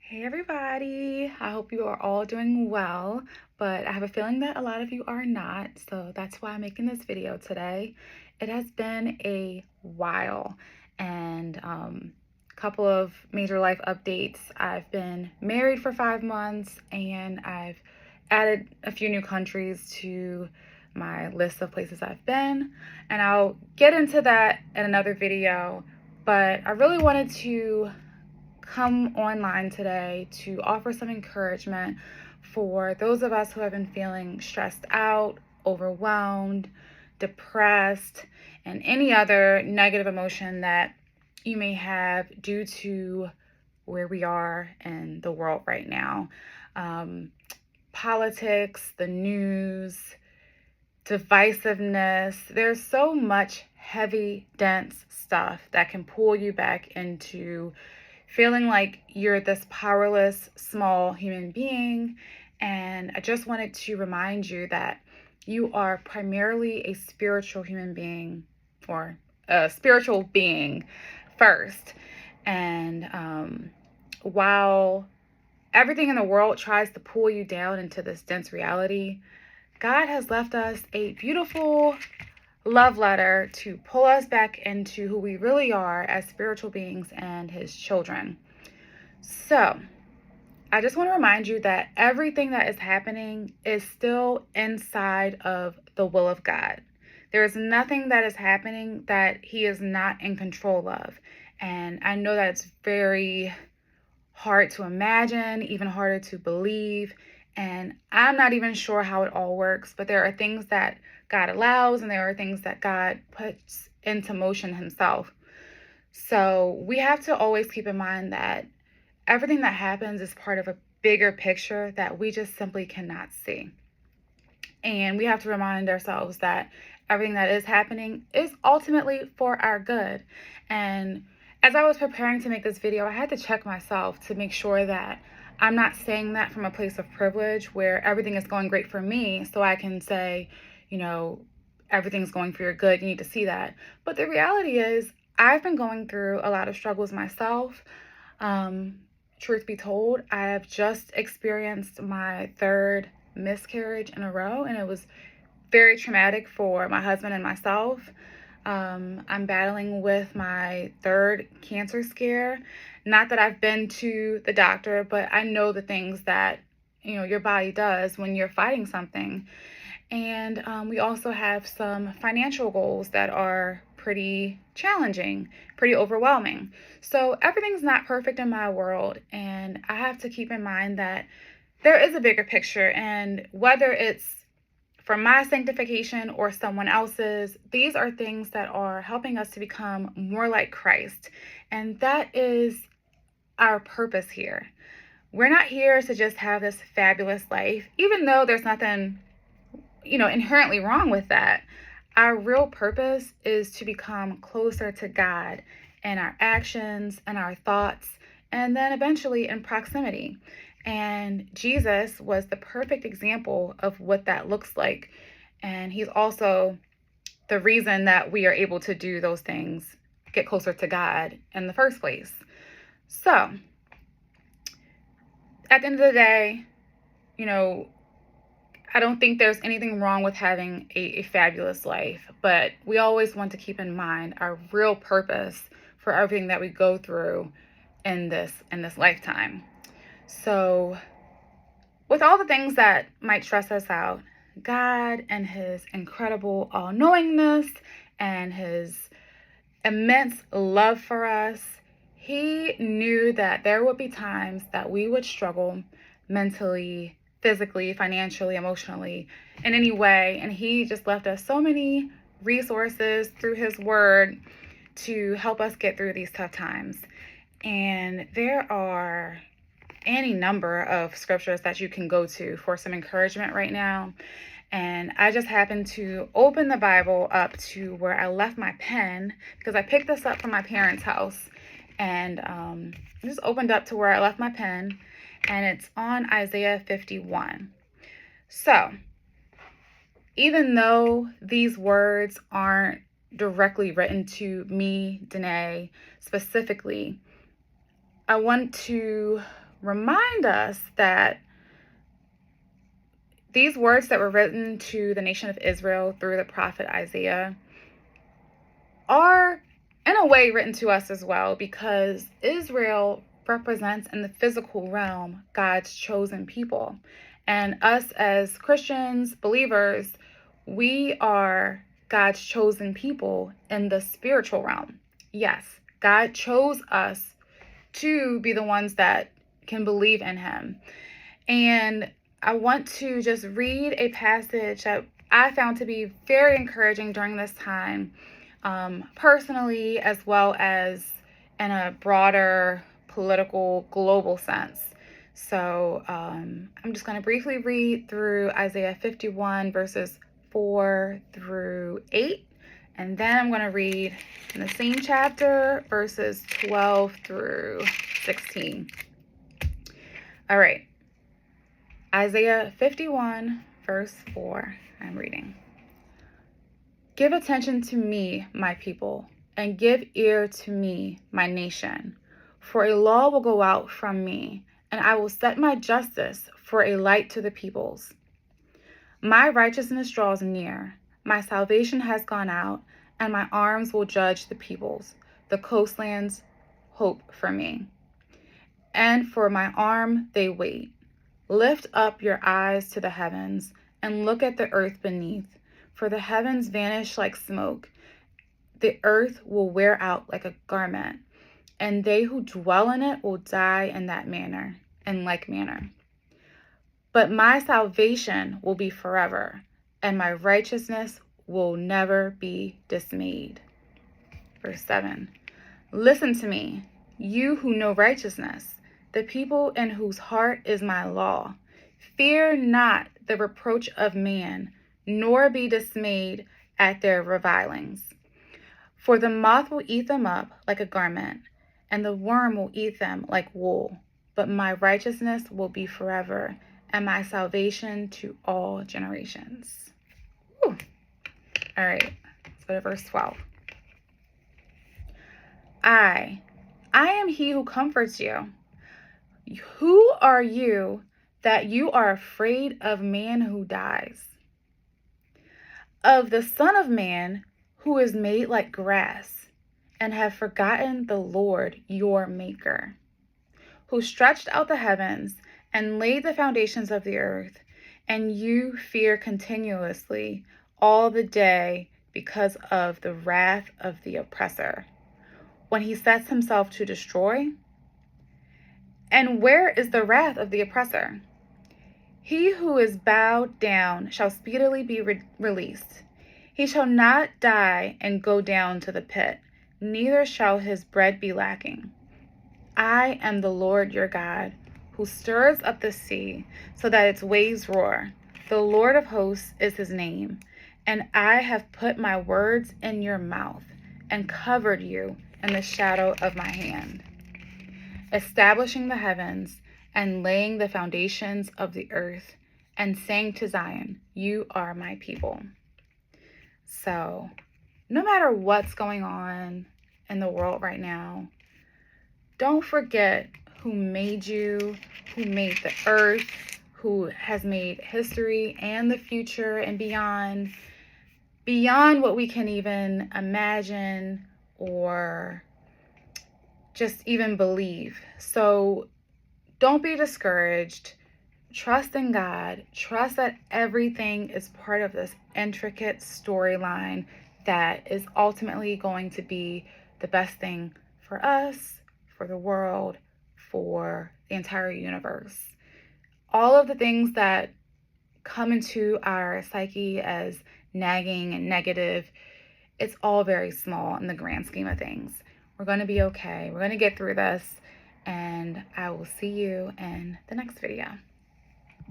Hey everybody, I hope you are all doing well, but I have a feeling that a lot of you are not, so that's why I'm making this video today. It has been a while and a couple of major life updates. I've been married for 5 months and I've added a few new countries to my list of places I've been, and I'll get into that in another video, but I really wanted to come online today to offer some encouragement for those of us who have been feeling stressed out, overwhelmed, depressed, and any other negative emotion that you may have due to where we are in the world right now. Politics, the news, divisiveness. There's so much heavy, dense stuff that can pull you back into feeling like you're this powerless, small human being. And I just wanted to remind you that you are primarily a spiritual human being, or a spiritual being first. And while everything in the world tries to pull you down into this dense reality, God has left us a beautiful love letter to pull us back into who we really are as spiritual beings and His children. So, I just want to remind you that everything that is happening is still inside of the will of God. There is nothing that is happening that He is not in control of. And I know that it's very hard to imagine, even harder to believe. And I'm not even sure how it all works, but there are things that God allows and there are things that God puts into motion Himself. So we have to always keep in mind that everything that happens is part of a bigger picture that we just simply cannot see. And we have to remind ourselves that everything that is happening is ultimately for our good. And as I was preparing to make this video, I had to check myself to make sure that I'm not saying that from a place of privilege where everything is going great for me, so I can say, everything's going for your good, you need to see that. But the reality is, I've been going through a lot of struggles myself. Truth be told, I have just experienced my third miscarriage in a row, and it was very traumatic for my husband and myself. I'm battling with my third cancer scare. Not that I've been to the doctor, but I know the things that your body does when you're fighting something. And we also have some financial goals that are pretty challenging, pretty overwhelming. So everything's not perfect in my world, and I have to keep in mind that there is a bigger picture, and whether it's for my sanctification or someone else's, these are things that are helping us to become more like Christ. And that is our purpose here. We're not here to just have this fabulous life, even though there's nothing, inherently wrong with that. Our real purpose is to become closer to God in our actions and our thoughts, and then eventually in proximity. And Jesus was the perfect example of what that looks like. And He's also the reason that we are able to do those things, get closer to God in the first place. So, at the end of the day, I don't think there's anything wrong with having a fabulous life, but we always want to keep in mind our real purpose for everything that we go through in this lifetime. So, with all the things that might stress us out, God and His incredible all-knowingness and His immense love for us, He knew that there would be times that we would struggle mentally, physically, financially, emotionally, in any way. And He just left us so many resources through His Word to help us get through these tough times. And there are any number of scriptures that you can go to for some encouragement right now. And I just happened to open the Bible up to where I left my pen, because I picked this up from my parents' house. And I just opened up to where I left my pen, and it's on Isaiah 51. So, even though these words aren't directly written to me, Danae, specifically, I want to remind us that these words that were written to the nation of Israel through the prophet Isaiah are, in a way, written to us as well, because Israel represents in the physical realm God's chosen people. And us as Christians, believers, we are God's chosen people in the spiritual realm. Yes, God chose us to be the ones that can believe in him. And I want to just read a passage that I found to be very encouraging during this time, personally, as well as in a broader political global sense. So I'm just going to briefly read through Isaiah 51 verses 4 through 8. And then I'm going to read in the same chapter verses 12 through 16. All right. Isaiah 51 verse 4. I'm reading. Give attention to me, my people, and give ear to me, my nation. For a law will go out from me, and I will set my justice for a light to the peoples. My righteousness draws near. My salvation has gone out, and my arms will judge the peoples. The coastlands hope for me. And for my arm they wait. Lift up your eyes to the heavens, and look at the earth beneath. For the heavens vanish like smoke. The earth will wear out like a garment, and they who dwell in it will die in that manner, in like manner. But my salvation will be forever, and my righteousness will never be dismayed. Verse 7. Listen to me, you who know righteousness, the people in whose heart is my law. Fear not the reproach of man, nor be dismayed at their revilings. For the moth will eat them up like a garment, and the worm will eat them like wool. But my righteousness will be forever, and my salvation to all generations. Whew. All right, let's go to verse 12. I am he who comforts you. Who are you that you are afraid of man who dies? Of the Son of Man who is made like grass, and have forgotten the Lord your Maker, who stretched out the heavens and laid the foundations of the earth, and you fear continuously all the day because of the wrath of the oppressor, when he sets himself to destroy? And where is the wrath of the oppressor? He who is bowed down shall speedily be released. He shall not die and go down to the pit, neither shall his bread be lacking. I am the Lord your God, who stirs up the sea so that its waves roar. The Lord of hosts is his name, and I have put my words in your mouth and covered you in the shadow of my hand, establishing the heavens and laying the foundations of the earth, and saying to Zion, you are my people. So, no matter what's going on in the world right now, don't forget who made you, who made the earth, who has made history and the future and beyond what we can even imagine or just even believe. So don't be discouraged. Trust in God. Trust that everything is part of this intricate storyline that is ultimately going to be the best thing for us, for the world, for the entire universe. All of the things that come into our psyche as nagging and negative, it's all very small in the grand scheme of things. We're going to be okay. We're going to get through this, and I will see you in the next video.